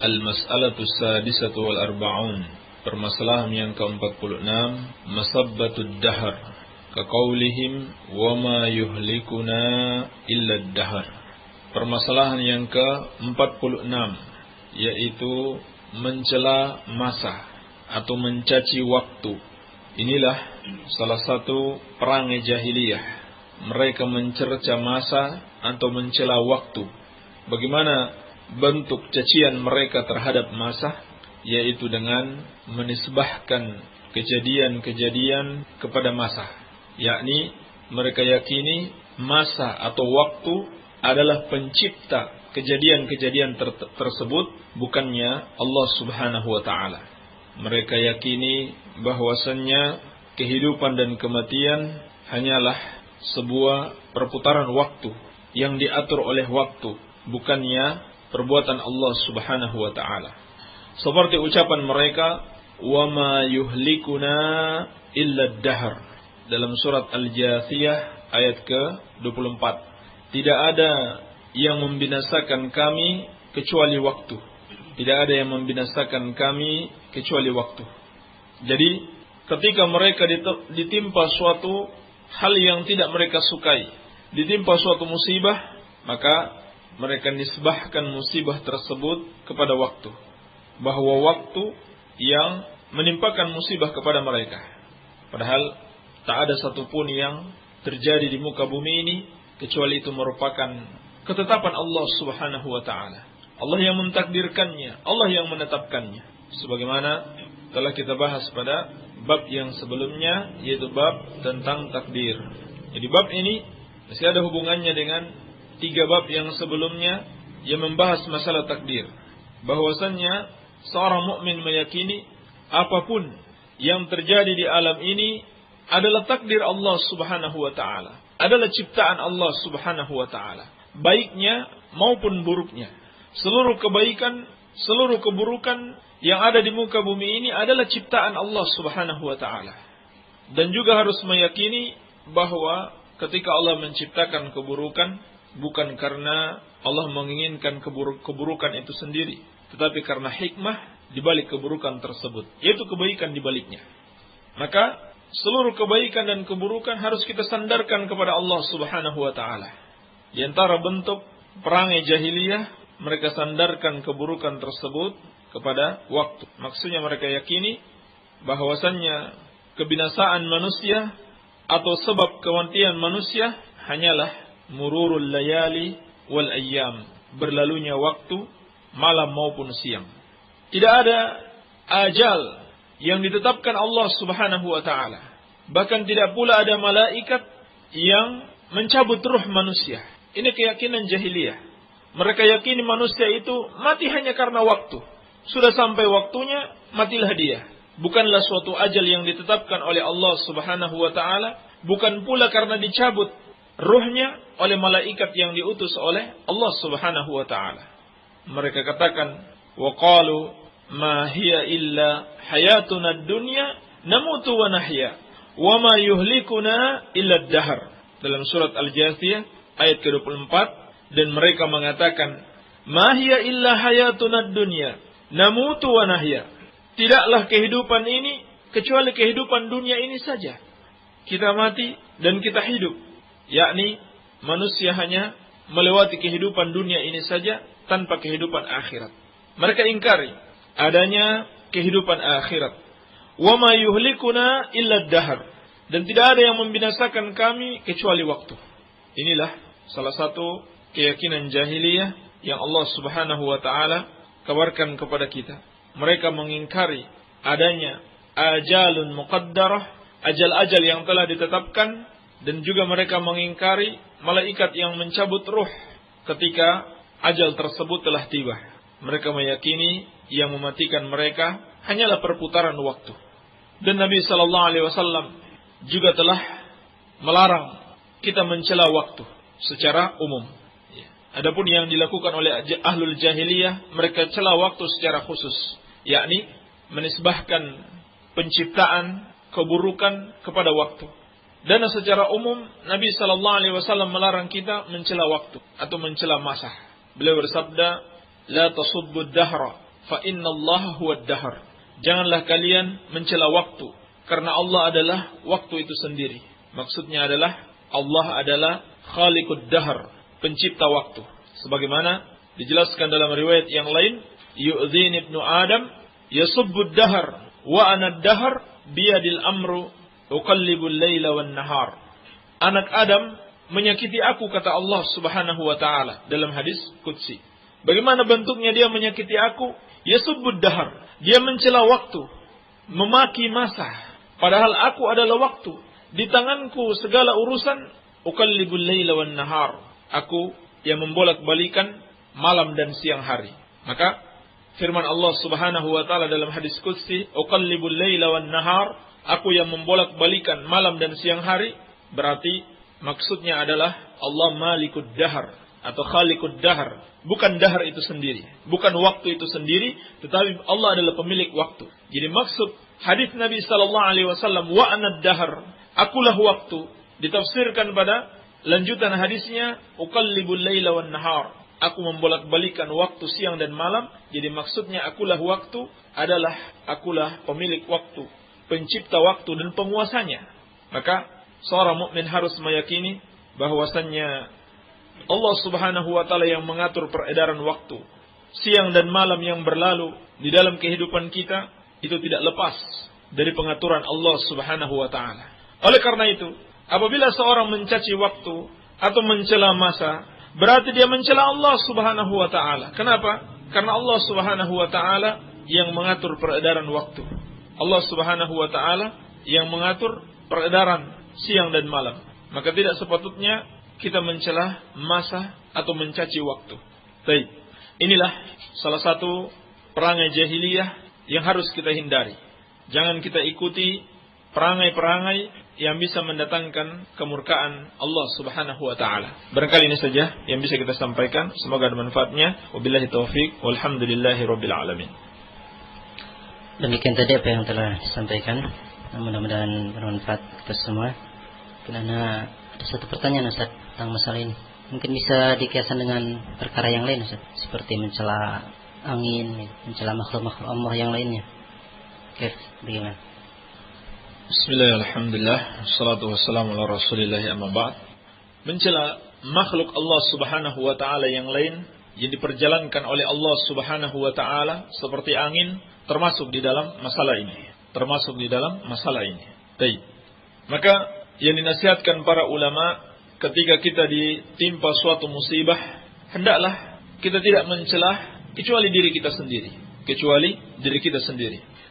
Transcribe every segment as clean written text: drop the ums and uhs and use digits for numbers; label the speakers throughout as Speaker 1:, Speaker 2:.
Speaker 1: Al-mas'alatu sadisatu wal arba'un. Permasalahan yang ke-46, masabbatud dahar. Kaqaulihim wa ma yuhlikuna illa ad-dahar. Permasalahan yang ke-46, yaitu mencela masa atau mencaci waktu. Inilah salah satu perangai jahiliyah. Mereka mencerca masa atau mencela waktu. Bagaimana bentuk cacian mereka terhadap masa, yaitu dengan menisbahkan kejadian-kejadian kepada masa. Yakni mereka yakini masa atau waktu adalah pencipta kejadian-kejadian tersebut, bukannya Allah Subhanahu wa taala. Mereka yakini bahwasannya kehidupan dan kematian hanyalah sebuah perputaran waktu yang diatur oleh waktu, bukannya perbuatan Allah Subhanahu wa taala. Seperti ucapan mereka, wa ma yuhlikuna illa ad-dahr, dalam surat Al-Jathiyah ayat ke-24. Tidak ada yang membinasakan kami kecuali waktu. Tidak ada yang membinasakan kami kecuali waktu. Jadi ketika mereka ditimpa suatu hal yang tidak mereka sukai, ditimpa suatu musibah, maka mereka nisbahkan musibah tersebut kepada waktu, bahwa waktu yang menimpakan musibah kepada mereka. Padahal tak ada satupun yang terjadi di muka bumi ini kecuali itu merupakan ketetapan Allah Subhanahu wa taala. Allah yang mentakdirkannya, Allah yang menetapkannya. Sebagaimana telah kita bahas pada bab yang sebelumnya, yaitu bab tentang takdir. Jadi bab ini masih ada hubungannya dengan 3 bab yang sebelumnya yang membahas masalah takdir. Bahwasannya seorang mukmin meyakini apapun yang terjadi di alam ini adalah takdir Allah Subhanahu wa taala, adalah ciptaan Allah Subhanahu wa taala, baiknya maupun buruknya. Seluruh kebaikan, seluruh keburukan yang ada di muka bumi ini adalah ciptaan Allah Subhanahu wa taala. Dan juga harus meyakini bahwa ketika Allah menciptakan keburukan, bukan karena Allah menginginkan keburukan itu sendiri, tetapi karena hikmah di balik keburukan tersebut, yaitu kebaikan di baliknya. Maka seluruh kebaikan dan keburukan harus kita sandarkan kepada Allah Subhanahu wa taala. Di antara bentuk perangai jahiliyah, mereka sandarkan keburukan tersebut kepada waktu. Maksudnya mereka yakini bahwasannya kebinasaan manusia atau sebab kematian manusia hanyalah mururul layali wal ayyam, berlalunya waktu malam maupun siang. Tidak ada ajal yang ditetapkan Allah Subhanahu wa taala. Bahkan tidak pula ada malaikat yang mencabut ruh manusia. Ini keyakinan jahiliyah. Mereka yakini manusia itu mati hanya karena waktu. Sudah sampai waktunya, matilah dia. Bukanlah suatu ajal yang ditetapkan oleh Allah Subhanahu wa taala, bukan pula karena dicabut ruhnya oleh malaikat yang diutus oleh Allah Subhanahu wa taala. Mereka katakan, wa qalu ma hiya illa hayatuna ad-dunya namutu wa nahya wa ma yuhlikuna illa ad-dahr, dalam surat Al-Jathiyah ayat ke-24. Dan mereka mengatakan, ma hiya illa hayatuna ad-dunya namutu wa nahya, tidaklah kehidupan ini kecuali kehidupan dunia ini saja. Kita mati dan kita hidup. Yakni manusia hanya melewati kehidupan dunia ini saja tanpa kehidupan akhirat. Mereka ingkari adanya kehidupan akhirat. Wa ma yuhlikuna illa ad-dahr, dan tidak ada yang membinasakan kami kecuali waktu. Inilah salah satu keyakinan jahiliyah yang Allah Subhanahu wa taala kabarkan kepada kita. Mereka mengingkari adanya ajalun muqaddarah, ajal-ajal yang telah ditetapkan, dan juga mereka mengingkari malaikat yang mencabut ruh ketika ajal tersebut telah tiba. Mereka meyakini yang mematikan mereka hanyalah perputaran waktu. Dan Nabi sallallahu alaihi wasallam juga telah melarang kita mencela waktu secara umum. Adapun yang dilakukan oleh ahlul jahiliyah, mereka cela waktu secara khusus, yakni menisbahkan penciptaan keburukan kepada waktu. Dan secara umum Nabi sallallahu alaihi wasallam melarang kita mencela waktu atau mencela masa. Beliau bersabda, la tasubbud dahra fa innallaha huwad dahar. Janganlah kalian mencela waktu, karena Allah adalah waktu itu sendiri. Maksudnya adalah Allah adalah khaliqud dahar, pencipta waktu. Sebagaimana dijelaskan dalam riwayat yang lain, yu'dhin ibnu Adam yasubbud dahar wa ana dahar biyadil amru uqallibul laila wan nahar. Anak Adam menyakiti aku, kata Allah Subhanahu wa taala dalam hadis qudsi. Bagaimana bentuknya dia menyakiti aku? Yasubbud dahar, dia mencela waktu, memaki masa. Padahal aku adalah waktu. Di tanganku segala urusan. Uqallibul laila wan nahar. Aku yang membolak-balikan malam dan siang hari. Maka firman Allah Subhanahu wa taala dalam hadis qudsi, uqallibul laila wan nahar, aku yang membolak-balikan malam dan siang hari, berarti maksudnya adalah Allah malikud dahar atau khaliqud dahar. Bukan dahar itu sendiri, bukan waktu itu sendiri, tetapi Allah adalah pemilik waktu. Jadi maksud hadis Nabi sallallahu alaihi wasallam wa ana dahar, akulah waktu, ditafsirkan pada lanjutan hadisnya uqallibul laila wan nahar, aku membolak-balikan waktu siang dan malam. Jadi maksudnya akulah waktu adalah akulah pemilik waktu, pencipta waktu dan penguasanya. Maka seorang mukmin harus meyakini bahwasannya Allah Subhanahu wa taala yang mengatur peredaran waktu. Siang dan malam yang berlalu di dalam kehidupan kita itu tidak lepas dari pengaturan Allah Subhanahu wa taala. Oleh karena itu, apabila seorang mencaci waktu atau mencela masa, berarti dia mencela Allah Subhanahu wa taala. Kenapa? Karena Allah Subhanahu wa taala yang mengatur peredaran waktu. Allah Subhanahu wa taala yang mengatur peredaran siang dan malam. Maka tidak sepatutnya kita mencela masa atau mencaci waktu. Baik. Inilah salah satu perangai jahiliyah yang harus kita hindari. Jangan kita ikuti perangai-perangai yang bisa mendatangkan kemurkaan Allah Subhanahu wa taala. Barangkali ini saja yang bisa kita sampaikan. Semoga ada manfaatnya. Wabillahi taufik. Walhamdulillahirabbil alamin.
Speaker 2: Demikian tadi apa yang telah disampaikan. Mudah-mudahan bermanfaat kita semua. Karena ada satu pertanyaan Ustaz tentang masalah ini. Mungkin bisa dikiaskan dengan perkara yang lain Ustaz, seperti mencela angin, mencela makhluk-makhluk Allah yang lainnya. Oke, bagaimana?
Speaker 1: Bismillah, alhamdulillah, wassalatu wassalamu ala rasulillah, amma ba'd. Mencela makhluk Allah Subhanahu wa ta'ala yang lain yang diperjalankan oleh Allah Subhanahu wa ta'ala seperti angin termasuk di dalam masalah ini. Baik. Maka yang dinasihatkan para ulama ketika kita ditimpa suatu musibah, hendaklah kita tidak mencelah kecuali diri kita sendiri.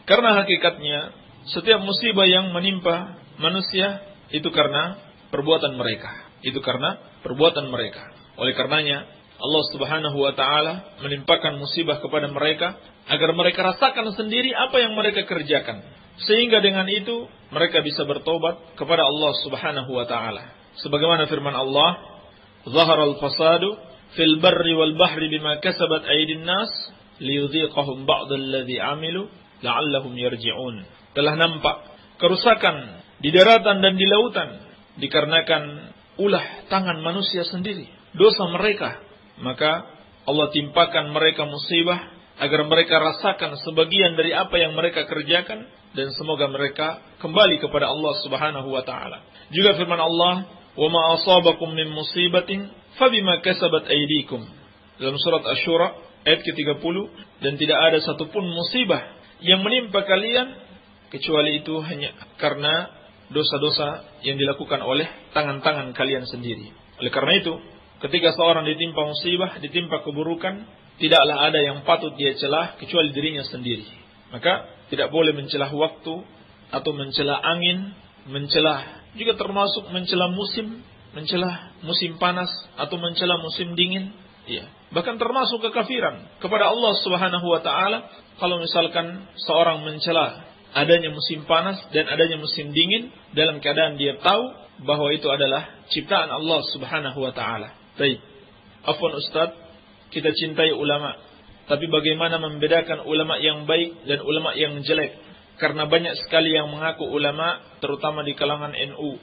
Speaker 1: Karena hakikatnya setiap musibah yang menimpa manusia itu karena perbuatan mereka. Oleh karenanya Allah Subhanahu wa taala menimpakan musibah kepada mereka agar mereka rasakan sendiri apa yang mereka kerjakan, sehingga dengan itu mereka bisa bertobat kepada Allah Subhanahu wa taala. Sebagaimana firman Allah, "Zaharal fasadu fil barri wal bahri bima kasabat aydin nas liyudhiqahum ba'dal ladzi 'amilu la'allahum yarji'un." Telah nampak kerusakan di daratan dan di lautan dikarenakan ulah tangan manusia sendiri, dosa mereka. Maka Allah timpakan mereka musibah agar mereka rasakan sebagian dari apa yang mereka kerjakan, dan semoga mereka kembali kepada Allah Subhanahu wa taala. Juga firman Allah, "Wa ma asabakum min musibatin fabima kasabat aydikum." Dalam surat Asy-Syura ayat ke-30, dan tidak ada satupun musibah yang menimpa kalian kecuali itu hanya karena dosa-dosa yang dilakukan oleh tangan-tangan kalian sendiri. Oleh karena itu, ketika seorang ditimpa musibah, ditimpa keburukan, tidaklah ada yang patut dia celah kecuali dirinya sendiri. Maka tidak boleh mencelah waktu atau mencelah angin, mencelah juga termasuk mencelah musim panas atau mencelah musim dingin. Ya, bahkan termasuk kekafiran kepada Allah Subhanahu wa taala kalau misalkan seorang mencela adanya musim panas dan adanya musim dingin dalam keadaan dia tahu bahwa itu adalah ciptaan Allah Subhanahu wa taala. Baik. Afwan Ustaz, kita cintai ulama, tapi bagaimana membedakan ulama yang baik dan ulama yang jelek? Karena banyak sekali yang mengaku ulama, terutama di kalangan NU.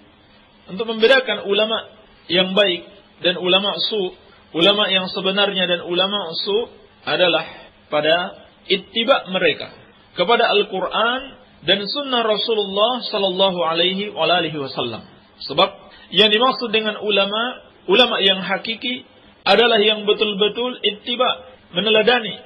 Speaker 1: Untuk membedakan ulama yang baik dan ulama su, ulama yang sebenarnya dan ulama su adalah pada ittiba mereka kepada Al-Quran dan sunnah Rasulullah sallallahu alaihi wasallam. Sebab yang dimaksud dengan ulama yang hakiki adalah yang betul-betul ittiba, meneladani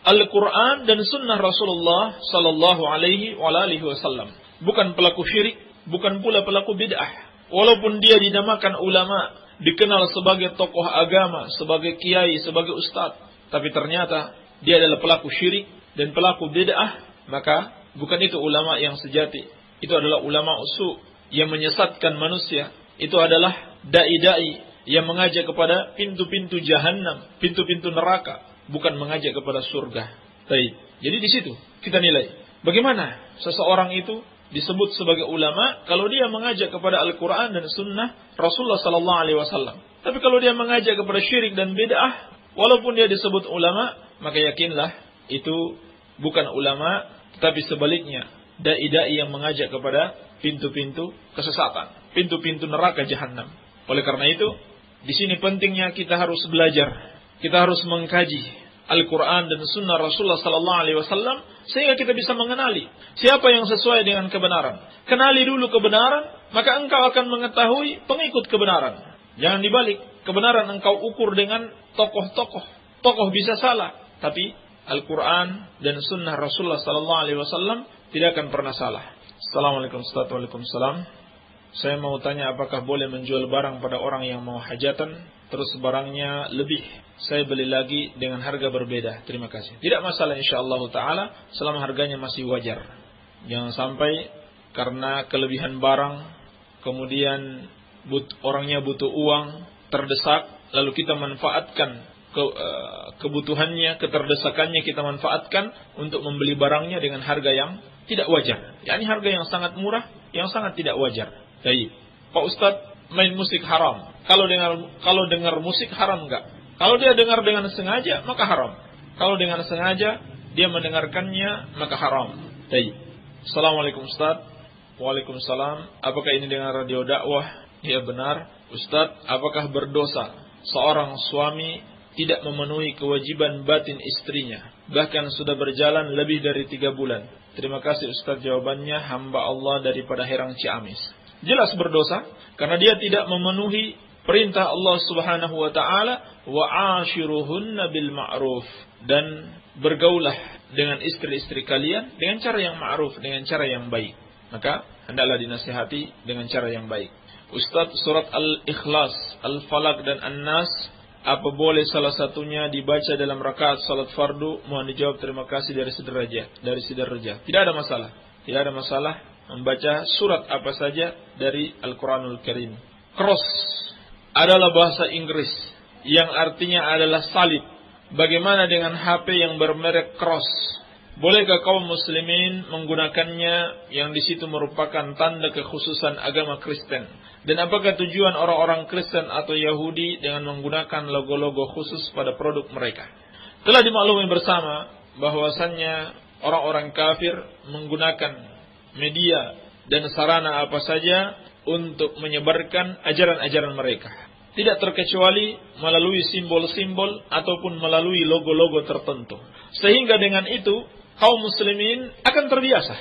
Speaker 1: Al-Quran dan sunnah Rasulullah sallallahu alaihi wasallam. Bukan pelaku syirik, bukan pula pelaku bid'ah. Walaupun dia dinamakan ulama, dikenal sebagai tokoh agama, sebagai kiai, sebagai ustadz, tapi ternyata dia adalah pelaku syirik dan pelaku bid'ah, maka bukan itu ulama yang sejati. Itu adalah ulama usu yang menyesatkan manusia. Itu adalah dai-dai yang mengajak kepada pintu-pintu jahannam, pintu-pintu neraka, bukan mengajak kepada surga. Baik. Jadi di situ kita nilai bagaimana seseorang itu disebut sebagai ulama kalau dia mengajak kepada Al-Quran dan sunnah Rasulullah sallallahu alaihi wasallam. Tapi kalau dia mengajak kepada syirik dan bid'ah, walaupun dia disebut ulama, maka yakinlah itu bukan ulama, tetapi sebaliknya dai-dai yang mengajak kepada pintu-pintu kesesatan, pintu-pintu neraka jahanam. Oleh karena itu, di sini pentingnya kita harus belajar, kita harus mengkaji Al-Quran dan sunnah Rasulullah sallallahu alaihi wasallam sehingga kita bisa mengenali siapa yang sesuai dengan kebenaran. Kenali dulu kebenaran, maka engkau akan mengetahui pengikut kebenaran. Jangan dibalik, kebenaran engkau ukur dengan tokoh-tokoh. Tokoh bisa salah, tapi Al-Quran dan sunnah Rasulullah sallallahu alaihi wasallam tidak akan pernah salah. Assalamualaikum warahmatullahi wabarakatuh. Saya mau tanya apakah boleh menjual barang pada orang yang mau hajatan, terus barangnya lebih, saya beli lagi dengan harga berbeda. Terima kasih. Tidak masalah insyaallah ta'ala, selama harganya masih wajar. Jangan sampai karena kelebihan barang, kemudian orangnya butuh uang, terdesak, lalu kita manfaatkan kebutuhannya, keterdesakannya kita manfaatkan untuk membeli barangnya dengan harga yang tidak wajar. Yakni harga yang sangat murah, yang sangat tidak wajar. Baik. Pak Ustadz, main musik haram. Kalau dengar musik haram enggak? Kalau dia dengar dengan sengaja, maka haram. Kalau dengan sengaja dia mendengarkannya, maka haram. Baik. Assalamualaikum Ustadz. Waalaikumsalam. Apakah ini dengan radio dakwah? Ya benar. Ustadz, apakah berdosa seorang suami tidak memenuhi kewajiban batin istrinya, bahkan sudah berjalan lebih dari 3 bulan? Terima kasih Ustadz, jawabannya hamba Allah daripada Herang Ciamis. Jelas berdosa karena dia tidak memenuhi perintah Allah Subhanahu wa taala, wa ashiruhunna bil ma'ruf, dan bergaulah dengan istri-istri kalian dengan cara yang ma'ruf, dengan cara yang baik. Maka hendaklah dinasihati dengan cara yang baik. Ustaz, surat Al-Ikhlas, Al-Falaq dan An-Nas, apa boleh salah satunya dibaca dalam rakaat salat fardu? Mohon dijawab, terima kasih dari Sidrajah. Tidak ada masalah. Tidak ada masalah membaca surat apa saja dari Al-Quranul Karim. Cross adalah bahasa Inggris yang artinya adalah salib. Bagaimana dengan HP yang bermerek Cross? Bolehkah kaum muslimin menggunakannya yang di situ merupakan tanda kekhususan agama Kristen? Dan apakah tujuan orang-orang Kristen atau Yahudi dengan menggunakan logo-logo khusus pada produk mereka? Telah dimaklumi bersama bahwasannya orang-orang kafir menggunakan media dan sarana apa saja untuk menyebarkan ajaran-ajaran mereka. Tidak terkecuali melalui simbol-simbol ataupun melalui logo-logo tertentu. Sehingga dengan itu kaum muslimin akan terbiasa,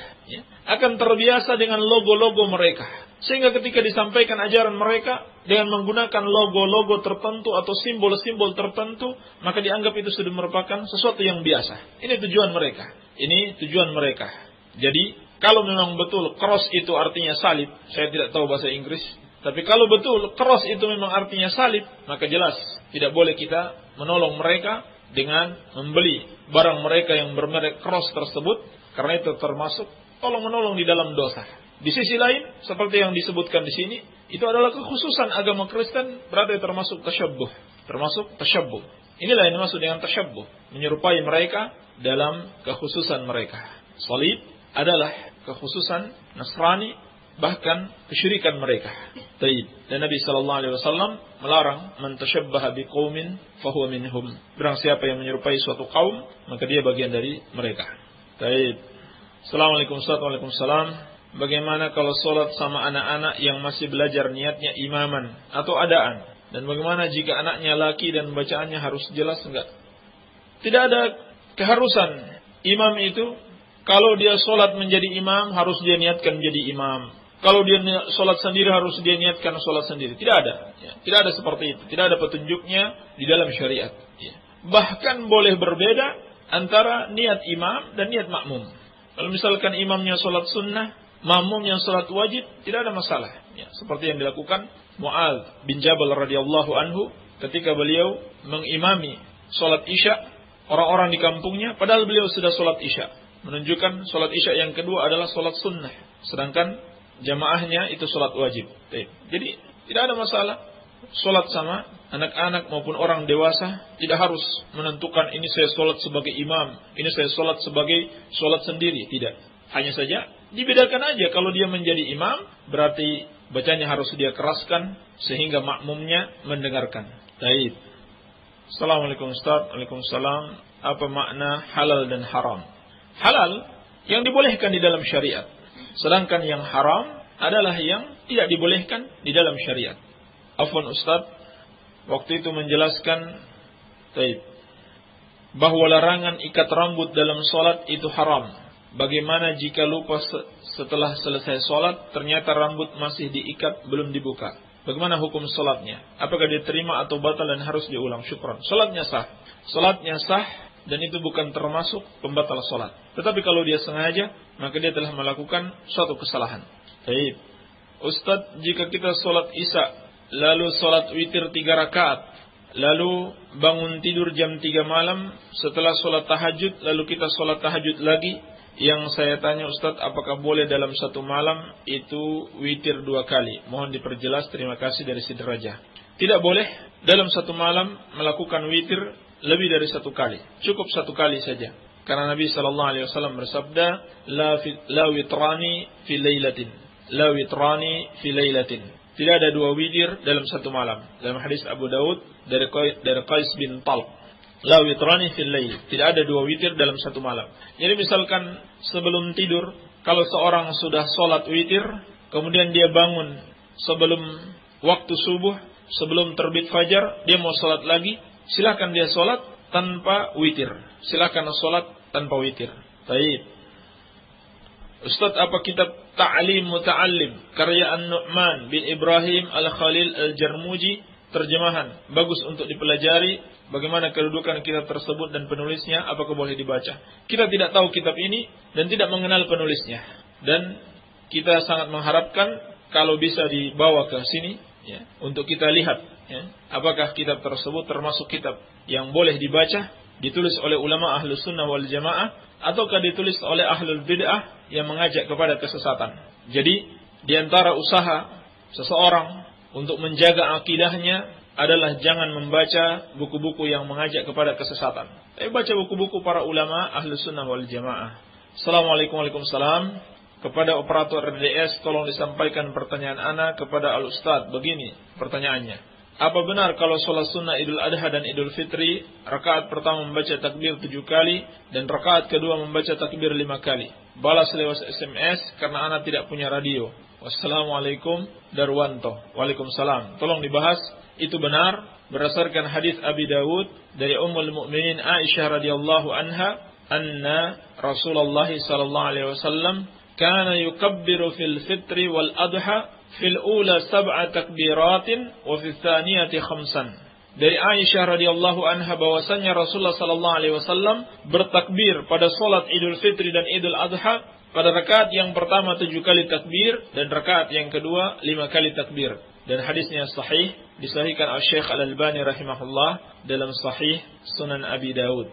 Speaker 1: akan terbiasa dengan logo-logo mereka. Sehingga ketika disampaikan ajaran mereka dengan menggunakan logo-logo tertentu atau simbol-simbol tertentu, maka dianggap itu sudah merupakan sesuatu yang biasa. Ini tujuan mereka. Ini tujuan mereka. Jadi kalau memang betul cross itu artinya salib, saya tidak tahu bahasa Inggris, tapi kalau betul cross itu memang artinya salib, maka jelas tidak boleh kita menolong mereka dengan membeli barang mereka yang bermerek cross tersebut, karena itu termasuk tolong-menolong di dalam dosa. Di sisi lain, seperti yang disebutkan di sini, itu adalah kekhususan agama Kristen, berarti termasuk tasyabbuh. Inilah yang dimaksud dengan tasyabbuh, menyerupai mereka dalam kekhususan mereka. Salib adalah kekhususan Nasrani, bahkan kesyirikan mereka. Taib. Dan Nabi sallallahu alaihi wasallam melarang man tashabbaha biqaumin fahuwa minhum. Barang siapa yang menyerupai suatu kaum, maka dia bagian dari mereka. Taib. Assalamualaikum warahmatullahi wabarakatuh. Bagaimana kalau sholat sama anak-anak yang masih belajar niatnya imaman atau adaan? Dan bagaimana jika anaknya laki dan bacaannya harus jelas enggak? Tidak ada keharusan imam itu kalau dia sholat menjadi imam harus dia niatkan menjadi imam. Kalau dia sholat sendiri harus dia niatkan sholat sendiri. Tidak ada. Ya. Tidak ada seperti itu. Tidak ada petunjuknya di dalam syariat. Ya. Bahkan boleh berbeda antara niat imam dan niat makmum. Kalau misalkan imamnya sholat sunnah, makmumnya sholat wajib, tidak ada masalah. Ya. Seperti yang dilakukan Mu'adz bin Jabal radhiyallahu anhu ketika beliau mengimami sholat isya orang-orang di kampungnya, padahal beliau sudah sholat isya. Menunjukkan sholat isya yang kedua adalah sholat sunnah. Sedangkan jamaahnya itu sholat wajib. Jadi tidak ada masalah. Sholat sama anak-anak maupun orang dewasa tidak harus menentukan ini saya sholat sebagai imam, ini saya sholat sebagai sholat sendiri. Tidak. Hanya saja dibedakan aja. Kalau dia menjadi imam berarti bacanya harus dia keraskan sehingga makmumnya mendengarkan. Baik. Assalamualaikum Ustaz. Waalaikumsalam. Apa makna halal dan haram? Halal yang dibolehkan di dalam syariat. Sedangkan yang haram adalah yang tidak dibolehkan di dalam syariat. Afwan Ustaz, waktu itu menjelaskan bahwa larangan ikat rambut dalam sholat itu haram. Bagaimana jika lupa setelah selesai sholat, ternyata rambut masih diikat, belum dibuka? Bagaimana hukum sholatnya? Apakah diterima atau batal dan harus diulang? Syukran. Sholatnya sah. Sholatnya sah dan itu bukan termasuk pembatal sholat. Tetapi kalau dia sengaja, maka dia telah melakukan suatu kesalahan. Baik. Ustaz, jika kita sholat isya, lalu sholat witir 3 rakaat, lalu bangun tidur jam 3 malam, setelah sholat tahajud, lalu kita sholat tahajud lagi, yang saya tanya Ustaz, apakah boleh dalam satu malam itu witir 2 kali? Mohon diperjelas, terima kasih dari Sidrajah. Tidak boleh dalam satu malam melakukan witir lebih dari 1 kali. Cukup 1 kali saja. Karena Nabi SAW bersabda, La witrani fi laylatin. La witrani fi laylatin. Tidak ada 2 witir dalam 1 malam. Dalam hadis Abu Daud dari Qais bin Talq. La witrani fil lail. Tidak ada 2 witir dalam 1 malam. Jadi misalkan sebelum tidur, kalau seorang sudah sholat witir, kemudian dia bangun sebelum waktu subuh, sebelum terbit fajar, dia mau sholat lagi, silakan dia sholat tanpa witir. Silakan sholat tanpa witir. Baik. Ustaz, apa kitab Ta'lim Muta'allim karya An-Nu'man bin Ibrahim Al-Khalil Al-Jarmuji terjemahan bagus untuk dipelajari? Bagaimana kedudukan kitab tersebut dan penulisnya? Apakah boleh dibaca? Kita tidak tahu kitab ini dan tidak mengenal penulisnya. Dan kita sangat mengharapkan kalau bisa dibawa ke sini ya, untuk kita lihat ya, apakah kitab tersebut termasuk kitab yang boleh dibaca, ditulis oleh ulama Ahlus Sunnah wal Jamaah, ataukah ditulis oleh Ahlul Bid'ah yang mengajak kepada kesesatan. Jadi di antara usaha seseorang untuk menjaga akidahnya adalah jangan membaca buku-buku yang mengajak kepada kesesatan. Tapi baca buku-buku para ulama Ahlus Sunnah wal Jamaah. Assalamualaikum warahmatullahi wabarakatuh. Kepada operator RDS, tolong disampaikan pertanyaan ana kepada Al-Ustaz. Begini pertanyaannya. Apa benar kalau sholat sunnah Idul Adha dan Idul Fitri, rakaat pertama membaca takbir 7 kali dan rakaat kedua membaca takbir 5 kali? Balas lewat SMS karena ana tidak punya radio. Wassalamualaikum Darwanto. Waalaikumsalam. Tolong dibahas. Itu benar berdasarkan hadis Abi Dawud dari Ummul Mukminin Aisyah radhiyallahu anha, anna Rasulullah sallallahu alaihi wasallam kana yukabbiru fil fitri wal adha fil ula 7 takbiratin wa fil thaniyati 5. Dari Aisyah radhiyallahu anha bahwasanya Rasulullah sallallahu alaihi wasallam bertakbir pada salat Idul Fitri dan Idul Adha. Pada rakaat yang pertama 7 kali takbir dan rakaat yang kedua 5 kali takbir. Dan hadisnya sahih, disahihkan oleh Syekh Al-Albani rahimahullah dalam Sahih Sunan Abi Dawud.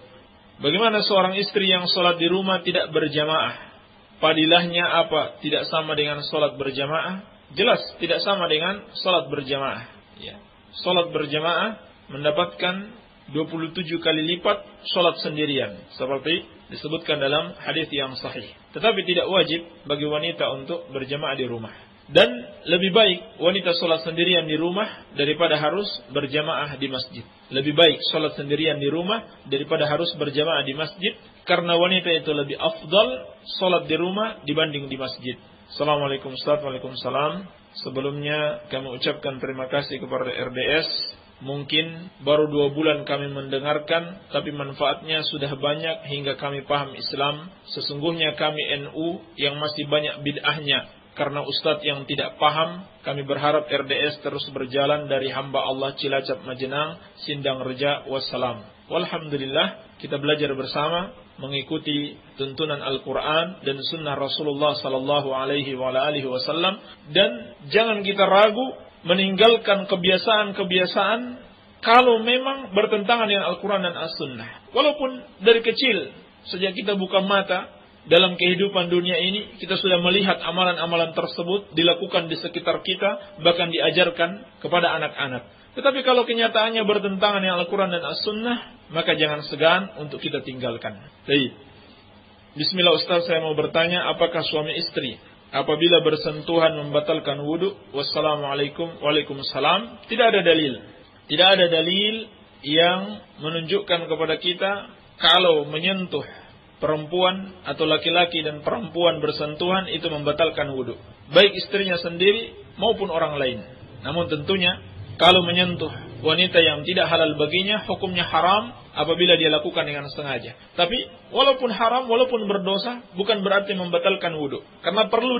Speaker 1: Bagaimana seorang istri yang sholat di rumah tidak berjamaah? Fadilahnya apa? Tidak sama dengan sholat berjamaah? Jelas tidak sama dengan sholat berjamaah. Ya. Sholat berjamaah mendapatkan 27 kali lipat sholat sendirian, seperti disebutkan dalam hadis yang sahih. Tetapi tidak wajib bagi wanita untuk berjamaah di rumah. Dan lebih baik wanita sholat sendirian di rumah daripada harus berjamaah di masjid. Lebih baik sholat sendirian di rumah daripada harus berjamaah di masjid, karena wanita itu lebih afdal sholat di rumah dibanding di masjid. Assalamualaikum Ustaz. Waalaikumsalam. Sebelumnya kami ucapkan terima kasih kepada RDS Mungkin baru 2 bulan kami mendengarkan, tapi manfaatnya sudah banyak hingga kami paham Islam. Sesungguhnya kami NU yang masih banyak bid'ahnya. Karena ustadz yang tidak paham, kami berharap RDS terus berjalan dari hamba Allah Cilacap Majenang, Sindang Reja, wassalam. Walhamdulillah, kita belajar bersama mengikuti tuntunan Al-Quran dan sunnah Rasulullah sallallahu alaihi wasallam, dan jangan kita ragu meninggalkan kebiasaan-kebiasaan kalau memang bertentangan dengan Al-Quran dan As-Sunnah. Walaupun dari kecil, sejak kita buka mata dalam kehidupan dunia ini, kita sudah melihat amalan-amalan tersebut dilakukan di sekitar kita, bahkan diajarkan kepada anak-anak. Tetapi kalau kenyataannya bertentangan dengan Al-Quran dan As-Sunnah, maka jangan segan untuk kita tinggalkan. Baik. Bismillah Ustaz, saya mau bertanya, apakah suami istri apabila bersentuhan membatalkan wudu? Wassalamualaikum. Waalaikumsalam. Tidak ada dalil. Tidak ada dalil yang menunjukkan kepada kita kalau menyentuh perempuan atau laki-laki dan perempuan bersentuhan itu membatalkan wudu, baik istrinya sendiri maupun orang lain. Namun tentunya kalau menyentuh wanita yang tidak halal baginya, hukumnya haram apabila dia lakukan dengan sengaja. Tapi walaupun haram, walaupun berdosa, bukan berarti membatalkan wudu. Karena perlu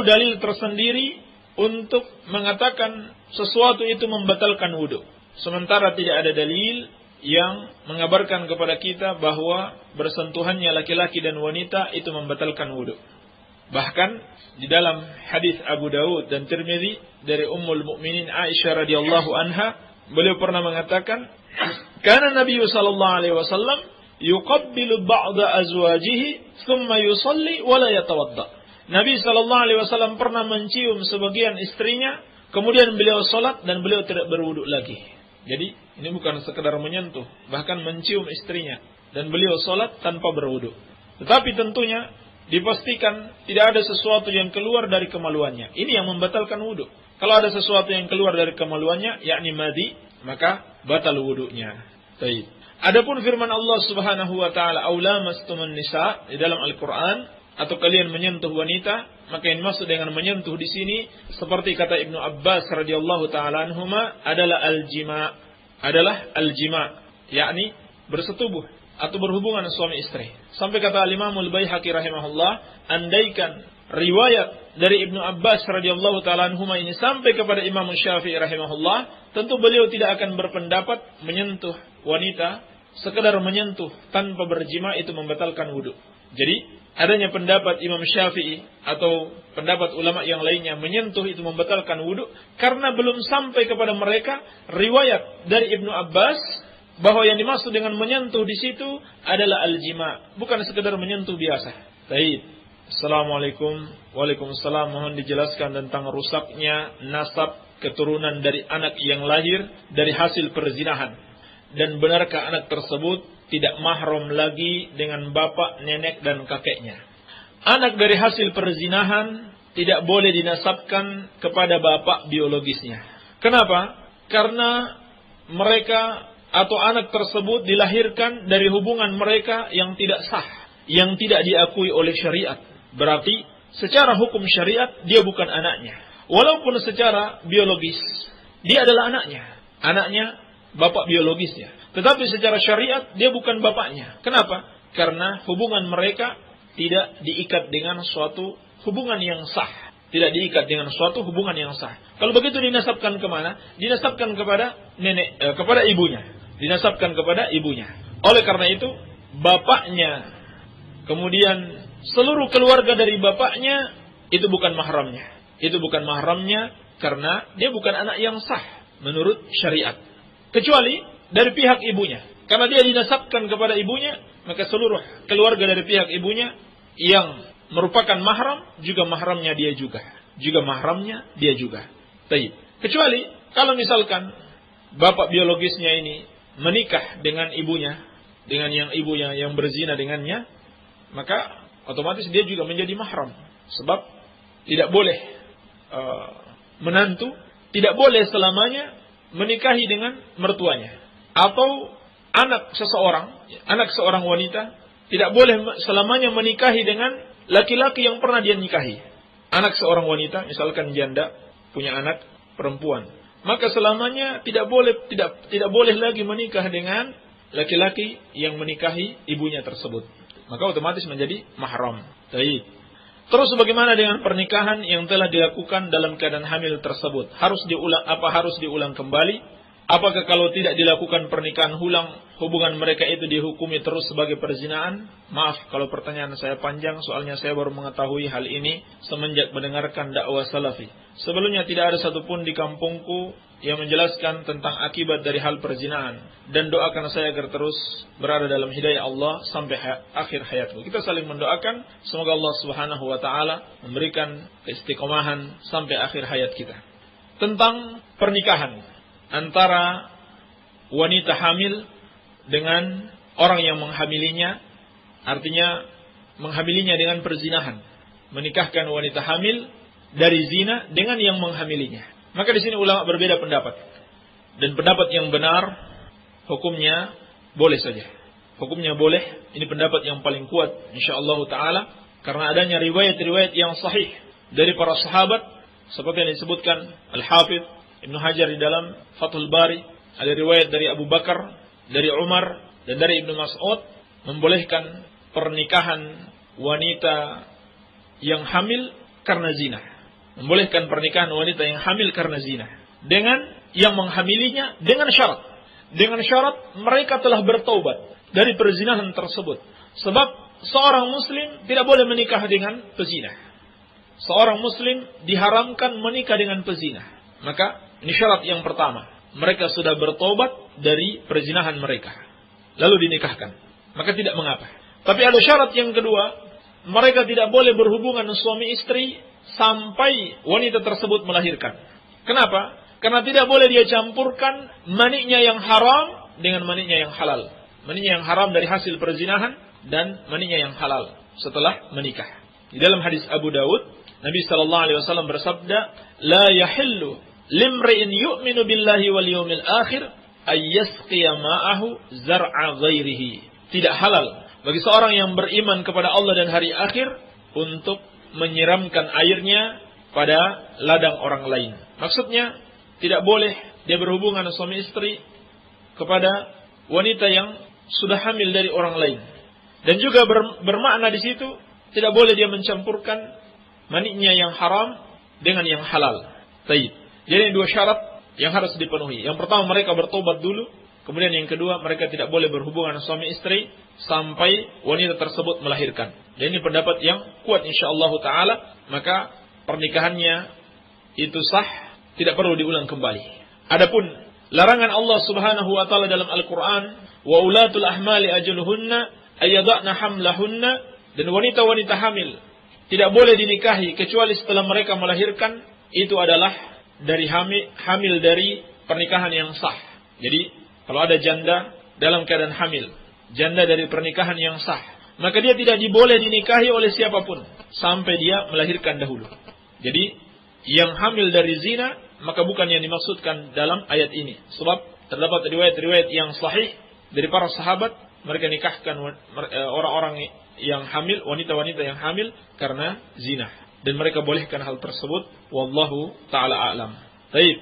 Speaker 1: dalil tersendiri untuk mengatakan sesuatu itu membatalkan wudu. Sementara tidak ada dalil yang mengabarkan kepada kita bahwa bersentuhannya laki-laki dan wanita itu membatalkan wudu. Bahkan di dalam hadis Abu Dawud dan Tirmidzi dari Ummul Mukminin Aisyah radhiyallahu anha, beliau pernah mengatakan, "Kana Nabi sallallahu alaihi wasallam yuqabbilu ba'da azwajihi thumma yusalli wa la yatawadda." Nabi sallallahu alaihi wasallam pernah mencium sebagian istrinya, kemudian beliau salat dan beliau tidak berwudu lagi. Jadi ini bukan sekedar menyentuh, bahkan mencium istrinya dan beliau salat tanpa berwudu. Tetapi tentunya dipastikan tidak ada sesuatu yang keluar dari kemaluannya. Ini yang membatalkan wudu. Kalau ada sesuatu yang keluar dari kemaluannya, yakni madi, maka batal wudunya. Baik. Adapun firman Allah Subhanahu wa taala, "Aw lamastumun nisa" di dalam Al-Qur'an, atau kalian menyentuh wanita, maka yang maksud dengan menyentuh di sini seperti kata Ibnu Abbas radhiyallahu taala anhuma adalah al-jima, yakni bersetubuh atau berhubungan suami istri. Sampai kata Al-Imam Al-Baihaqi rahimahullah, andaikan riwayat dari Ibnu Abbas radhiyallahu taala anhuma ini sampai kepada Imam Syafi'i rahimahullah, tentu beliau tidak akan berpendapat menyentuh wanita, sekedar menyentuh tanpa berjima itu membatalkan wudu. Jadi adanya pendapat Imam Syafi'i atau pendapat ulama yang lainnya menyentuh itu membatalkan wudu karena belum sampai kepada mereka riwayat dari Ibnu Abbas bahwa yang dimaksud dengan menyentuh di situ adalah al-jima, bukan sekedar menyentuh biasa. Baik. Assalamualaikum. Waalaikumsalam. Mohon dijelaskan tentang rusaknya nasab keturunan dari anak yang lahir dari hasil perzinahan, dan benarkah anak tersebut tidak mahram lagi dengan bapak, nenek, dan kakeknya? Anak dari hasil perzinahan tidak boleh dinasabkan kepada bapak biologisnya. Kenapa? Karena mereka atau anak tersebut dilahirkan dari hubungan mereka yang tidak sah, yang tidak diakui oleh syariat. Berarti secara hukum syariat dia bukan anaknya. Walaupun secara biologis dia adalah anaknya bapak biologisnya. Tetapi secara syariat dia bukan bapaknya. Kenapa? Karena hubungan mereka tidak diikat dengan suatu hubungan yang sah. Tidak diikat dengan suatu hubungan yang sah. Kalau begitu dinasabkan kemana? Dinasabkan kepada nenek, kepada ibunya. Dinasabkan kepada ibunya. Oleh karena itu, bapaknya, kemudian seluruh keluarga dari bapaknya, itu bukan mahramnya. Itu bukan mahramnya karena dia bukan anak yang sah menurut syariat. Kecuali dari pihak ibunya. Karena dia dinasabkan kepada ibunya, maka seluruh keluarga dari pihak ibunya yang merupakan mahram, juga mahramnya dia juga. Juga mahramnya dia juga. Baik. Kecuali kalau misalkan bapak biologisnya ini menikah dengan ibunya, dengan yang ibunya yang berzina dengannya, maka otomatis dia juga menjadi mahram. Sebab tidak boleh menantu, tidak boleh selamanya menikahi dengan mertuanya. Atau anak seorang wanita tidak boleh selamanya menikahi dengan laki-laki yang pernah dia nikahi. Anak seorang wanita, misalkan janda, punya anak perempuan, maka selamanya tidak boleh lagi menikah dengan laki-laki yang menikahi ibunya tersebut. Maka otomatis menjadi mahram. Baik. Terus bagaimana dengan pernikahan yang telah dilakukan dalam keadaan hamil tersebut? Harus diulang kembali? Apakah kalau tidak dilakukan pernikahan ulang, hubungan mereka itu dihukumi terus sebagai perzinaan? Maaf kalau pertanyaan saya panjang, soalnya saya baru mengetahui hal ini semenjak mendengarkan dakwah salafi. Sebelumnya tidak ada satupun di kampungku yang menjelaskan tentang akibat dari hal perzinaan. Dan doakan saya agar terus berada dalam hidayah Allah sampai akhir hayatku. Kita saling mendoakan, semoga Allah Subhanahu wa Ta'ala memberikan keistiqomahan sampai akhir hayat kita. Tentang pernikahan antara wanita hamil dengan orang yang menghamilinya, artinya menghamilinya dengan perzinahan, menikahkan wanita hamil dari zina dengan yang menghamilinya. Maka di sini ulama berbeda pendapat, dan pendapat yang benar hukumnya boleh saja. Hukumnya boleh, ini pendapat yang paling kuat insyaallah taala, karena adanya riwayat-riwayat yang sahih dari para sahabat seperti yang disebutkan Al-Hafidz Ibnu Hajar di dalam Fathul Bari. Ada riwayat dari Abu Bakar, dari Umar, dan dari Ibnu Mas'ud membolehkan pernikahan wanita yang hamil karena zina. Membolehkan pernikahan wanita yang hamil karena zina dengan yang menghamilinya dengan syarat. Dengan syarat mereka telah bertaubat dari perzinahan tersebut. Sebab seorang muslim tidak boleh menikah dengan pezina. Seorang muslim diharamkan menikah dengan pezina. Maka ini syarat yang pertama. Mereka sudah bertobat dari perzinahan mereka, lalu dinikahkan. Maka tidak mengapa. Tapi ada syarat yang kedua. Mereka tidak boleh berhubungan suami istri sampai wanita tersebut melahirkan. Kenapa? Karena tidak boleh dia campurkan maninya yang haram dengan maninya yang halal. Maninya yang haram dari hasil perzinahan dan maninya yang halal setelah menikah. Di dalam hadis Abu Dawud, Nabi SAW bersabda, "La yahillu limri'in yu'minu billahi wal yawmil akhir ayyasqiya ma'ahu zar'a ghairihi." Tidak halal bagi seorang yang beriman kepada Allah dan hari akhir untuk menyiramkan airnya pada ladang orang lain. Maksudnya tidak boleh dia berhubungan suami istri kepada wanita yang sudah hamil dari orang lain. Dan juga bermakna di situ tidak boleh dia mencampurkan maninya yang haram dengan yang halal. Baik. Jadi dua syarat yang harus dipenuhi. Yang pertama mereka bertobat dulu. Kemudian yang kedua mereka tidak boleh berhubungan suami istri sampai wanita tersebut melahirkan. Dan ini pendapat yang kuat insyaallah taala. Maka pernikahannya itu sah, tidak perlu diulang kembali. Adapun larangan Allah Subhanahu wa taala dalam Al-Qur'an, wa ulatul ahmali ajaluhunna ayyadna hamlahunna, dan wanita-wanita hamil tidak boleh dinikahi kecuali setelah mereka melahirkan, itu adalah dari hamil dari pernikahan yang sah. Jadi kalau ada janda dalam keadaan hamil, janda dari pernikahan yang sah, maka dia tidak boleh dinikahi oleh siapapun sampai dia melahirkan dahulu. Jadi yang hamil dari zina maka bukan yang dimaksudkan dalam ayat ini. Sebab terdapat riwayat-riwayat yang sahih dari para sahabat, mereka nikahkan orang-orang yang hamil, wanita-wanita yang hamil karena zina, dan mereka bolehkan hal tersebut. Wallahu ta'ala a'lam. Baik,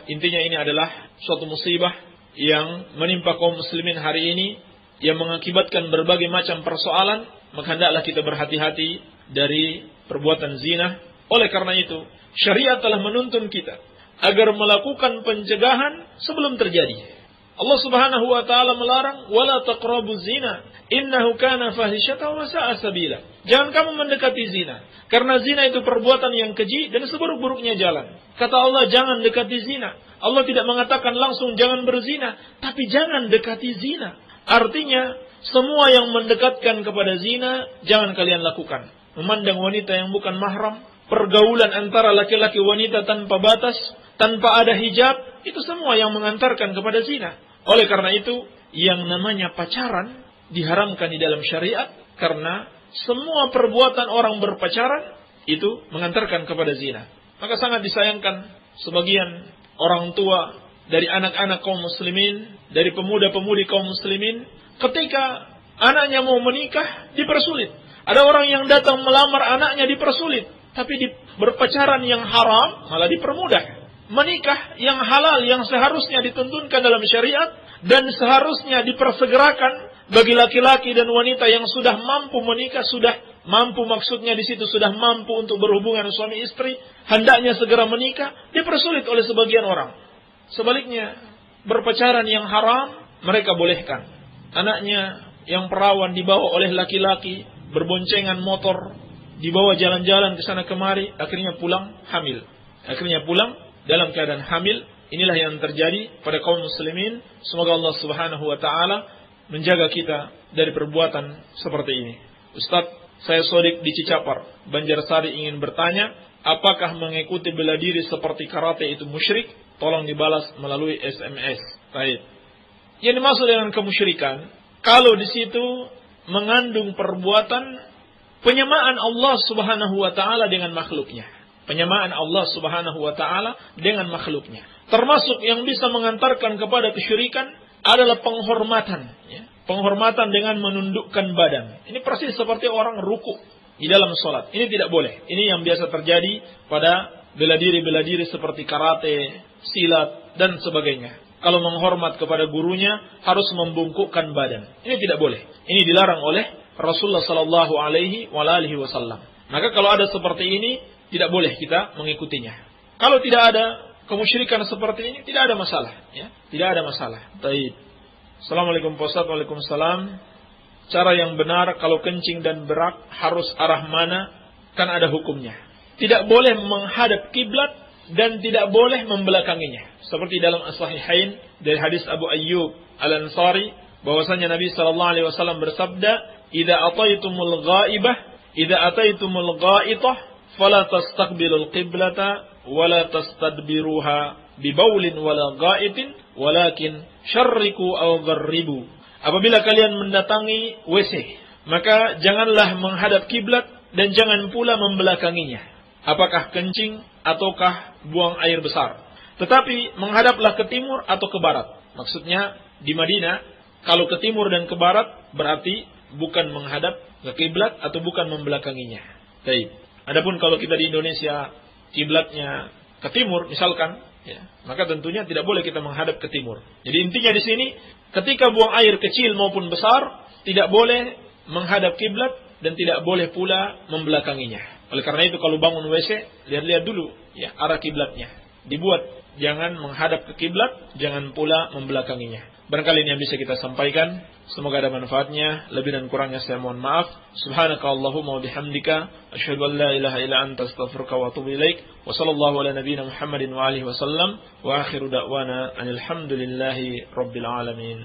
Speaker 1: intinya ini adalah suatu musibah yang menimpa kaum muslimin hari ini, yang mengakibatkan berbagai macam persoalan. Maka hendaklah kita berhati-hati dari perbuatan zina. Oleh karena itu, syariat telah menuntun kita agar melakukan pencegahan sebelum terjadi. Allah Subhanahu wa taala melarang, "Wala taqrabuz zina, innahu kana fahishatan wa sa'a sabila." Jangan kamu mendekati zina, karena zina itu perbuatan yang keji dan seburuk-buruknya jalan. Kata Allah, jangan dekati zina. Allah tidak mengatakan langsung jangan berzina, tapi jangan dekati zina. Artinya, semua yang mendekatkan kepada zina jangan kalian lakukan. Memandang wanita yang bukan mahram, pergaulan antara laki-laki wanita tanpa batas, tanpa ada hijab, itu semua yang mengantarkan kepada zina. Oleh karena itu, yang namanya pacaran diharamkan di dalam syariat, karena semua perbuatan orang berpacaran itu mengantarkan kepada zina. Maka sangat disayangkan sebagian orang tua dari anak-anak kaum muslimin, dari pemuda-pemudi kaum muslimin, ketika anaknya mau menikah dipersulit. Ada orang yang datang melamar anaknya dipersulit, tapi berpacaran yang haram malah dipermudah. menikah yang halal, yang seharusnya dituntunkan dalam syariat dan seharusnya dipersegerakan bagi laki-laki dan wanita yang sudah mampu menikah, sudah mampu, maksudnya di situ sudah mampu untuk berhubungan suami istri, hendaknya segera menikah, dipersulit oleh sebagian orang. Sebaliknya, berpacaran yang haram mereka bolehkan. Anaknya yang perawan dibawa oleh laki-laki, berboncengan motor, dibawa jalan-jalan ke sana kemari, akhirnya pulang hamil. Akhirnya pulang dalam keadaan hamil. Inilah yang terjadi pada kaum muslimin. Semoga Allah Subhanahu wa taala menjaga kita dari perbuatan seperti ini. Ustaz, saya Sodik di Cicapar, Banjarsari ingin bertanya, apakah mengikuti bela diri seperti karate itu musyrik? Tolong dibalas melalui SMS. Baik. Yang dimaksud dengan kemusyrikan, kalau di situ mengandung perbuatan penyamaan Allah Subhanahu wa taala dengan makhluknya. Penyamaan Allah Subhanahu wa taala dengan makhluknya. Termasuk yang bisa mengantarkan kepada kesyirikan adalah penghormatan, ya. Penghormatan dengan menundukkan badan. Ini persis seperti orang ruku di dalam sholat. Ini tidak boleh. Ini yang biasa terjadi pada bela diri seperti karate, silat, dan sebagainya. Kalau menghormat kepada gurunya harus membungkukkan badan. Ini tidak boleh. Ini dilarang oleh Rasulullah sallallahu alaihi wasallam. Maka kalau ada seperti ini, tidak boleh kita mengikutinya. Kalau tidak ada kemusyrikan seperti ini, tidak ada masalah, ya. Tidak ada masalah. Baik. Assalamualaikum Pak Ustaz. Waalaikumsalam. Cara yang benar kalau kencing dan berak harus arah mana? Kan ada hukumnya. Tidak boleh menghadap kiblat dan tidak boleh membelakanginya. Seperti dalam As-Sahihain dari hadis Abu Ayyub Al-Ansari, bahwasanya Nabi sallallahu alaihi wasallam bersabda, "Idza ataitumul ghaitah fala tastaqbilul qiblata wala tastadbiruha bibaulin wala ghaitin walakin syarriku aw gharribu." Apabila kalian mendatangi WC, maka janganlah menghadap kiblat dan jangan pula membelakanginya. Apakah kencing ataukah buang air besar. Tetapi menghadaplah ke timur atau ke barat. Maksudnya di Madinah, kalau ke timur dan ke barat berarti bukan menghadap ke kiblat atau bukan membelakanginya. Baik. Adapun kalau kita di Indonesia kiblatnya ke timur misalkan, ya, maka tentunya tidak boleh kita menghadap ke timur. Jadi intinya di sini, ketika buang air kecil maupun besar, tidak boleh menghadap kiblat dan tidak boleh pula membelakanginya. Oleh karena itu kalau bangun WC, lihat-lihat dulu ya arah kiblatnya. Dibuat jangan menghadap ke kiblat, jangan pula membelakanginya. Barangkali ini yang bisa kita sampaikan. Semoga ada manfaatnya. Lebih dan kurangnya saya mohon maaf. Subhanakallahumma wa bihamdika asyhadu an la ilaha illa anta astaghfiruka wa atubu ilaik. Wa sallallahu ala nabiyyina Muhammadin wa alihi wasallam. Wa akhiru da'wana alhamdulillahi rabbil alamin.